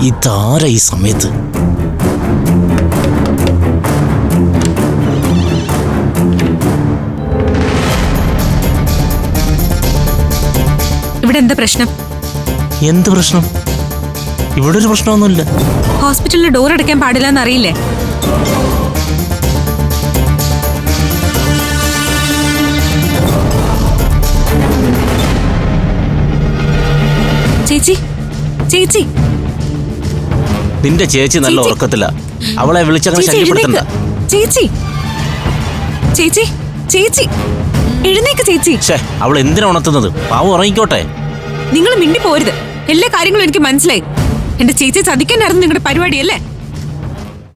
ഇതാരാ ഈ സമയത്ത്? ഇവിടെ എന്താ പ്രശ്നം? എന്ത് പ്രശ്നം? ഇവിടെ ഒരു പ്രശ്നമൊന്നുമില്ല. ഹോസ്പിറ്റലിൽ ഡോർ അടയ്ക്കാൻ പാടില്ല എന്നറിയില്ലേ? ചേച്ചി, ചേച്ചി, നിന്റെ ചേച്ചി നല്ല ഉറക്കത്തില്ല. അവളെ വിളിച്ചങ്ങനെ ശല്യപ്പെടുത്തണ്ട. ചേച്ചി, ചേച്ചി, ചേച്ചി, എഴുന്നേക്ക് ചേച്ചി. അവൾ എന്തിനാ ഉണർത്തുന്നത്? പാവം ഉറങ്ങിക്കോട്ടെ. നിങ്ങൾ മിണ്ടി പോരുത്. എല്ലാ കാര്യങ്ങളും എനിക്ക് മനസ്സിലായി. എന്റെ ചേച്ചി ചതിക്കാനായിരുന്നു നിങ്ങളുടെ പരിപാടിയല്ലേ?